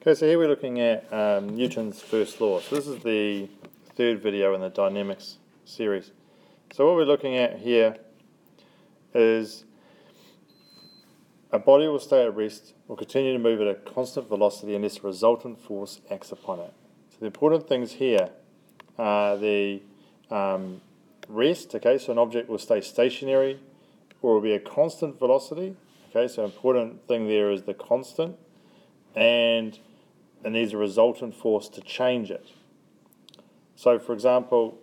Okay, so here we're looking at Newton's first law. So this is the third video in the dynamics series. So what we're looking at here is a body will stay at rest or continue to move at a constant velocity unless a resultant force acts upon it. So the important things here are the rest, okay, so an object will stay stationary or will be a constant velocity, okay, so important thing there is the constant, and it needs a resultant force to change it. So for example,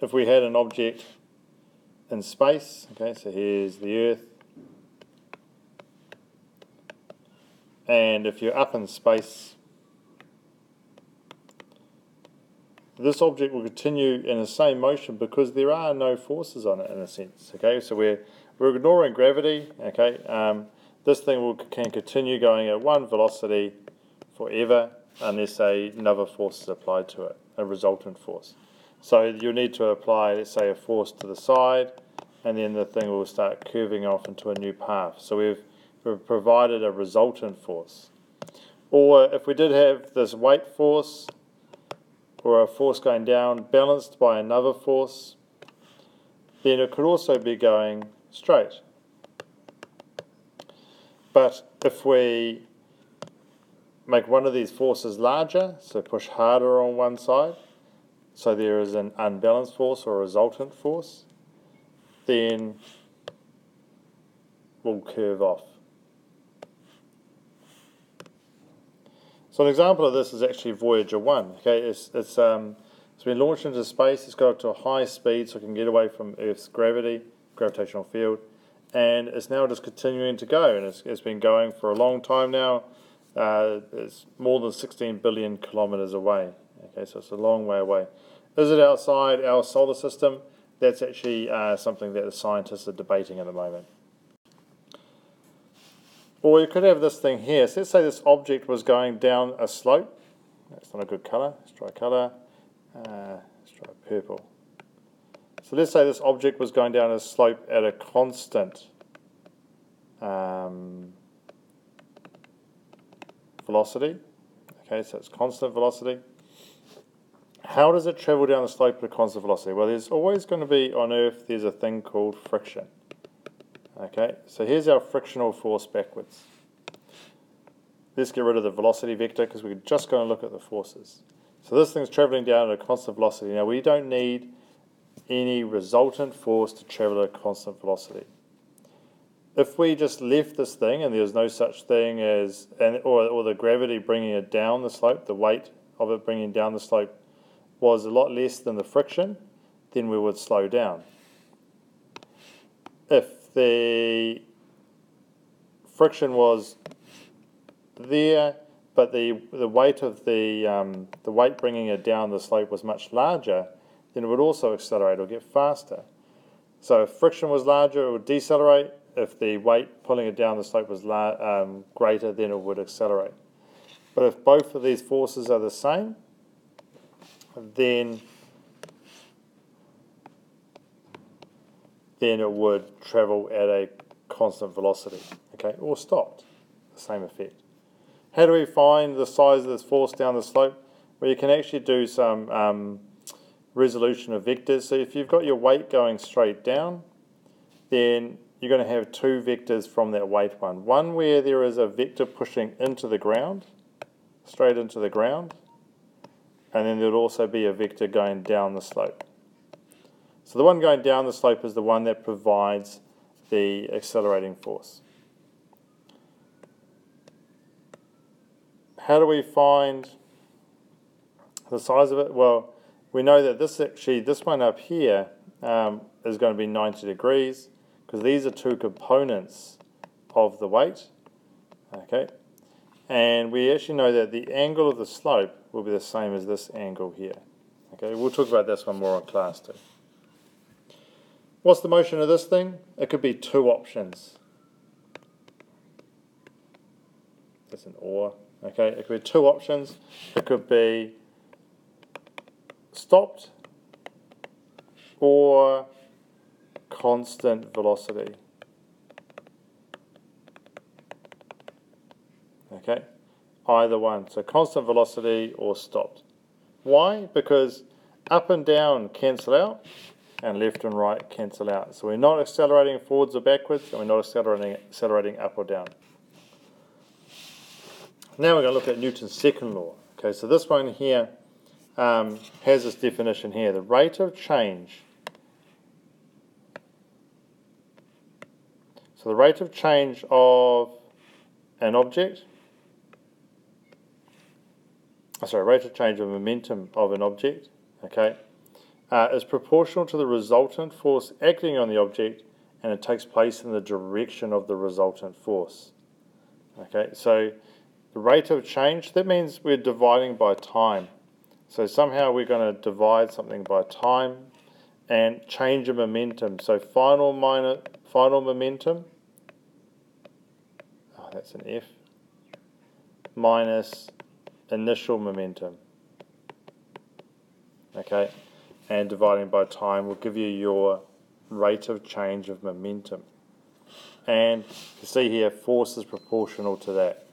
if we had an object in space, okay, so here's the Earth, and if you're up in space, this object will continue in the same motion because there are no forces on it in a sense, okay, so we're ignoring gravity, okay, this thing can continue going at one velocity forever unless another force is applied to it, a resultant force. So you'll need to apply, let's say, a force to the side, and then the thing will start curving off into a new path. So we've provided a resultant force. Or if we did have this weight force, or a force going down balanced by another force, then it could also be going straight. But if we make one of these forces larger, so push harder on one side, so there is an unbalanced force or a resultant force, then we'll curve off. So an example of this is actually Voyager 1. Okay, it's been launched into space, it's got up to a high speed so it can get away from Earth's gravitational field, and it's now just continuing to go, and it's been going for a long time now. It's more than 16 billion kilometers away. Okay, so it's a long way away. Is it outside our solar system? That's actually something that the scientists are debating at the moment. Or you could have this thing here. So let's say this object was going down a slope. That's not a good colour. Let's try colour. Let's try purple. So let's say this object was going down a slope at a constant velocity. Okay, so it's constant velocity. How does it travel down the slope at a constant velocity? Well, there's always going to be, on Earth, there's a thing called friction. Okay, so here's our frictional force backwards. Let's get rid of the velocity vector because we're just going to look at the forces. So this thing's traveling down at a constant velocity. Now we don't need any resultant force to travel at a constant velocity. If we just left this thing and there's no such thing as, or the gravity bringing it down the slope, the weight of it bringing down the slope was a lot less than the friction, then we would slow down. If the friction was there, but the weight of the weight bringing it down the slope was much larger, then it would also accelerate or get faster. So if friction was larger, it would decelerate. If the weight pulling it down the slope was greater, then it would accelerate. But if both of these forces are the same, then it would travel at a constant velocity, okay, or stopped, the same effect. How do we find the size of this force down the slope? Well, you can actually do some resolution of vectors. So if you've got your weight going straight down, then you're going to have two vectors from that weight one. One where there is a vector pushing into the ground, straight into the ground, and then there would also be a vector going down the slope. So the one going down the slope is the one that provides the accelerating force. How do we find the size of it? Well, we know that this one up here is going to be 90 degrees because these are two components of the weight. Okay, and we actually know that the angle of the slope will be the same as this angle here. Okay, we'll talk about this one more in class too. What's the motion of this thing? It could be two options. That's an or. Okay, it could be two options. It could be stopped or constant velocity. either one. So constant velocity or stopped. Why? Because up and down cancel out and left and right cancel out. So we're not accelerating forwards or backwards, and we're not accelerating up or down. Now we're going to look at Newton's second law. Okay, so this one here has this definition here. The rate of change. So the rate of change of an object, rate of change of momentum of an object, okay, is proportional to the resultant force acting on the object, and it takes place in the direction of the resultant force. Okay, so the rate of change, that means we're dividing by time. So somehow we're going to divide something by time and change of momentum. So final momentum, that's an F, minus initial momentum. Okay, and dividing by time will give you your rate of change of momentum. And you see here, force is proportional to that.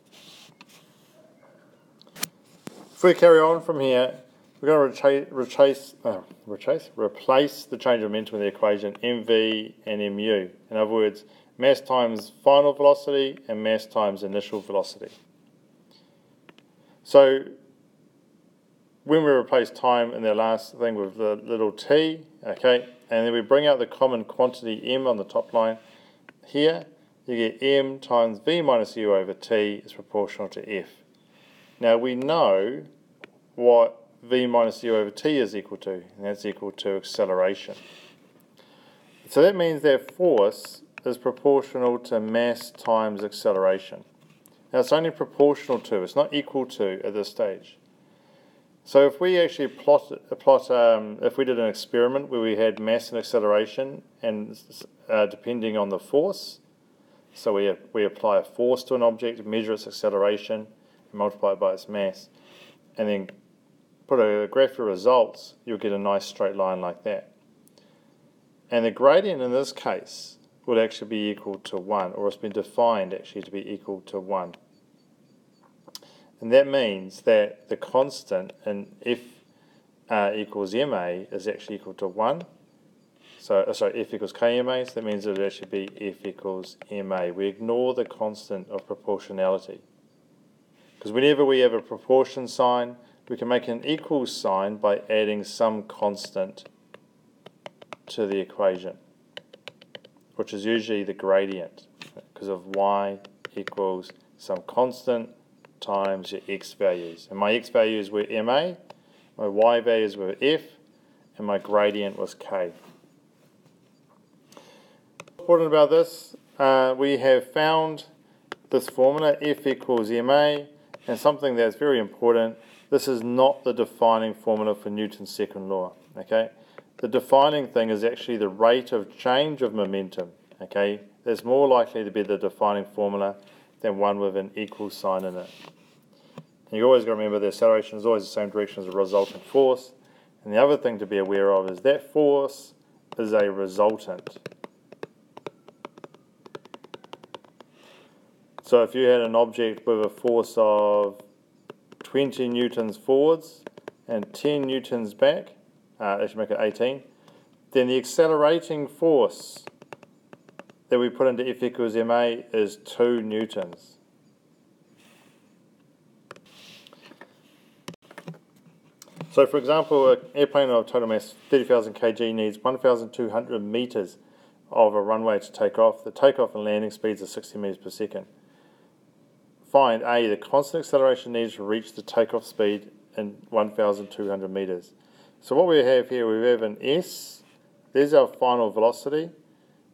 If we carry on from here, we're going to replace the change of momentum in the equation mv and mu. In other words, mass times final velocity and mass times initial velocity. So when we replace time in the last thing with the little t, okay, and then we bring out the common quantity m on the top line, here you get m times v minus u over t is proportional to f. Now we know what v minus u over t is equal to, and that's equal to acceleration. So that means that force is proportional to mass times acceleration. Now it's only proportional to, it's not equal to at this stage. So if we actually if we did an experiment where we had mass and acceleration, and depending on the force, so we apply a force to an object, measure its acceleration, and multiply it by its mass, and then put a graph of results, you'll get a nice straight line like that. And the gradient in this case would actually be equal to 1, or it's been defined actually to be equal to 1. And that means that the constant in F equals ma is actually equal to 1. So, F equals kma, so that means it would actually be F equals ma. We ignore the constant of proportionality. Because whenever we have a proportion sign, we can make an equal sign by adding some constant to the equation, which is usually the gradient, because of y equals some constant times your x values. And my x values were ma, my y values were f, and my gradient was k. What's important about this, we have found this formula, f equals ma, and something that's very important, this is not the defining formula for Newton's second law. Okay, the defining thing is actually the rate of change of momentum. Okay, there's more likely to be the defining formula than one with an equal sign in it. And you always got to remember the acceleration is always the same direction as the resultant force. And the other thing to be aware of is that force is a resultant. So if you had an object with a force of 20 newtons forwards and 10 newtons back, that should make it 18, then the accelerating force that we put into F equals ma is 2 newtons. So for example, an airplane of total mass 30,000 kg needs 1,200 meters of a runway to take off. The takeoff and landing speeds are 60 meters per second. Find A, the constant acceleration needed to reach the takeoff speed in 1,200 meters. So what we have here, we have an S, there's our final velocity.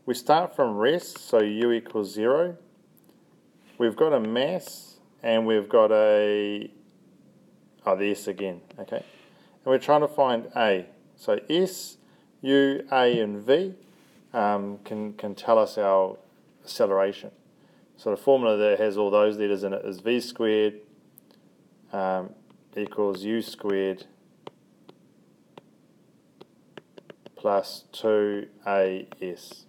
We start from rest, so u equals 0. We've got a mass, and we've got the S again, okay? And we're trying to find A. So S, U, A, and V can tell us our acceleration. So the formula that has all those letters in it is V squared equals U squared plus 2AS.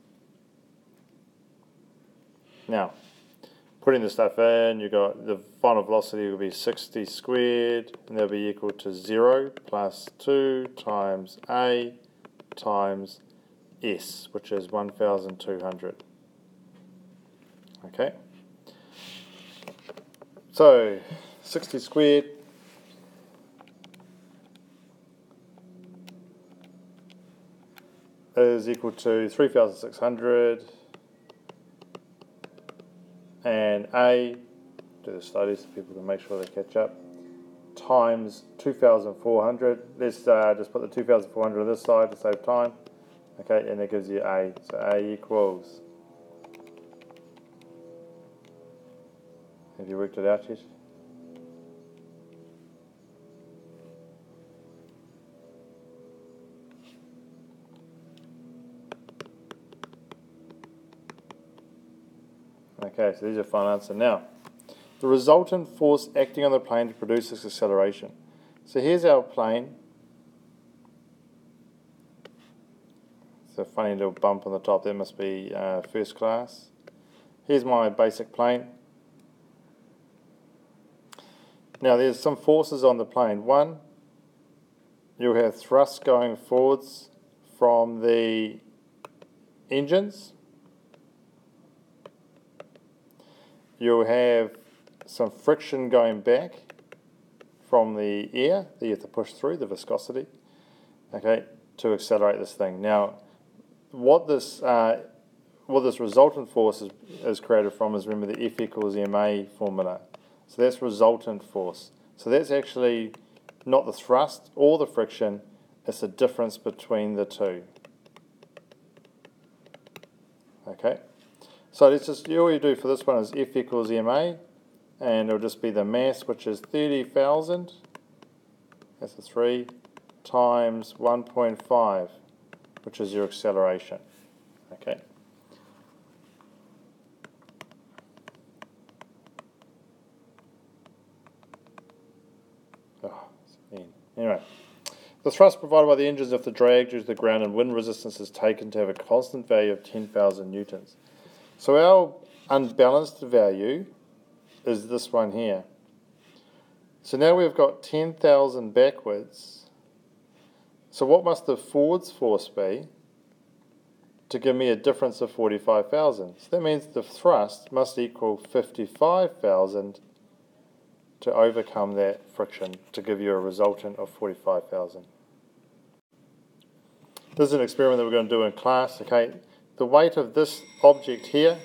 Now, putting the stuff in, you got the final velocity will be 60 squared, and that'll be equal to 0 plus 2 times A times S, which is 1,200. Okay. So 60 squared is equal to 3,600, and A, do the slowly so people can make sure they catch up, times 2,400. Let's just put the 2,400 on this side to save time. Okay, and that gives you A. So A equals, have you worked it out yet? Okay, so these are final answer. Now, the resultant force acting on the plane to produce this acceleration. So here's our plane. It's a funny little bump on the top. That must be first class. Here's my basic plane. Now there's some forces on the plane. One, you'll have thrust going forwards from the engines. You'll have some friction going back from the air that you have to push through, the viscosity, okay, to accelerate this thing. Now, what this resultant force is created from is, remember, the F equals ma formula. So that's resultant force. So that's actually not the thrust or the friction, it's the difference between the two. Okay. So let's just, all you do for this one is F equals ma, and it'll just be the mass, which is 30,000, that's a 3, times 1.5, which is your acceleration. Okay. Anyway, the thrust provided by the engines if the drag due to the ground and wind resistance is taken to have a constant value of 10,000 newtons. So our unbalanced value is this one here. So now we've got 10,000 backwards. So what must the forwards force be to give me a difference of 45,000? So that means the thrust must equal 55,000 to overcome that friction to give you a resultant of 45,000. This is an experiment that we're going to do in class. Okay, the weight of this object here,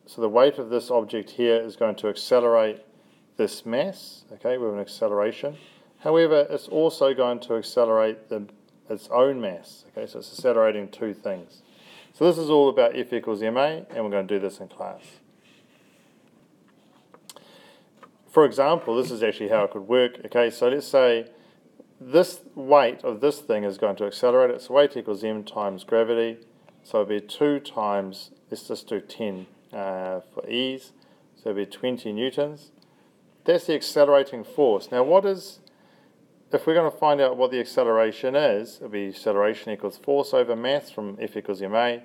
so the weight of this object here is going to accelerate this mass, okay, with an acceleration. However, it's also going to accelerate its own mass, okay, so it's accelerating two things. So this is all about F equals ma, and we're going to do this in class. For example, this is actually how it could work. Okay, so let's say this weight of this thing is going to accelerate it. So weight equals m times gravity. So it'll be 2 times, let's just do 10 for ease. So it'll be 20 newtons. That's the accelerating force. Now if we're going to find out what the acceleration is, it'll be acceleration equals force over mass from F equals ma.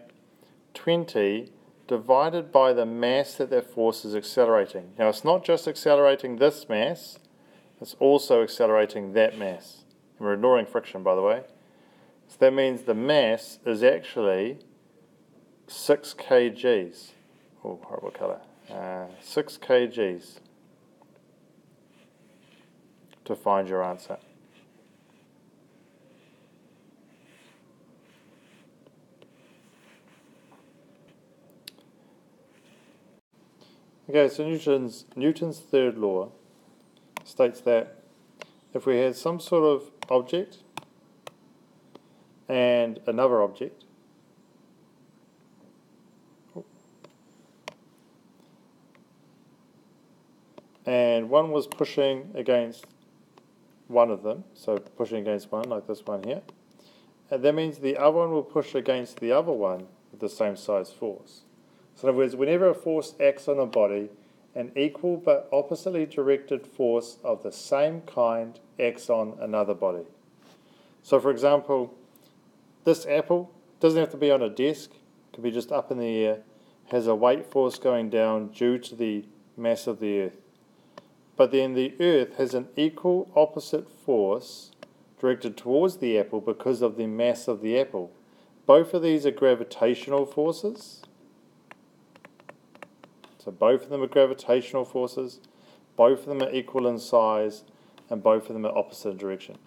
20 divided by the mass that force is accelerating. Now it's not just accelerating this mass, it's also accelerating that mass. And we're ignoring friction, by the way. So that means the mass is actually 6 kgs. Oh, horrible colour. 6 kgs to find your answer. Okay, so Newton's third law states that if we had some sort of object and another object, and one was pushing against one of them, so pushing against one, like this one here, and that means the other one will push against the other one with the same size force. So in other words, whenever a force acts on a body, an equal but oppositely directed force of the same kind acts on another body. So for example, this apple doesn't have to be on a desk, it could be just up in the air, has a weight force going down due to the mass of the Earth. But then the Earth has an equal opposite force directed towards the apple because of the mass of the apple. Both of these are gravitational forces. So both of them are gravitational forces, both of them are equal in size, and both of them are opposite direction.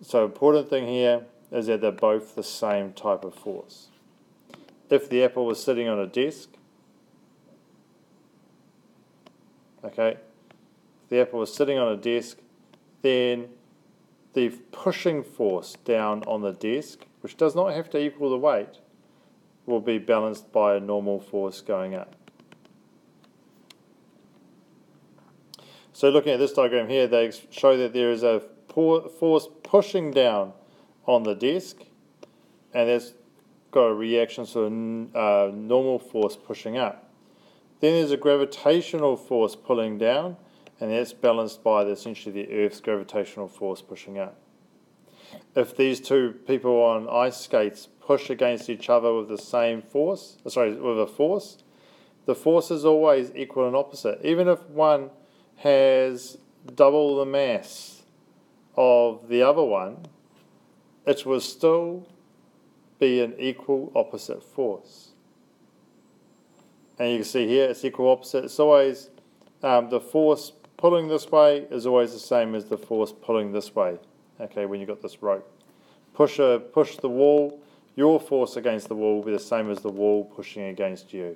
So important thing here is that they're both the same type of force. If the apple was sitting on a desk, okay, if the apple was sitting on a desk, then the pushing force down on the desk, which does not have to equal the weight, will be balanced by a normal force going up. So looking at this diagram here, they show that there is a force pushing down on the desk, and that's got a reaction to a normal force pushing up. Then there's a gravitational force pulling down, and that's balanced by essentially the Earth's gravitational force pushing up. If these two people on ice skates push against each other with the same force, with a force, the force is always equal and opposite. Even if one has double the mass of the other one, it will still be an equal opposite force. And you can see here it's equal opposite. It's always the force pulling this way is always the same as the force pulling this way. Okay, when you've got this rope. Push the wall, your force against the wall will be the same as the wall pushing against you.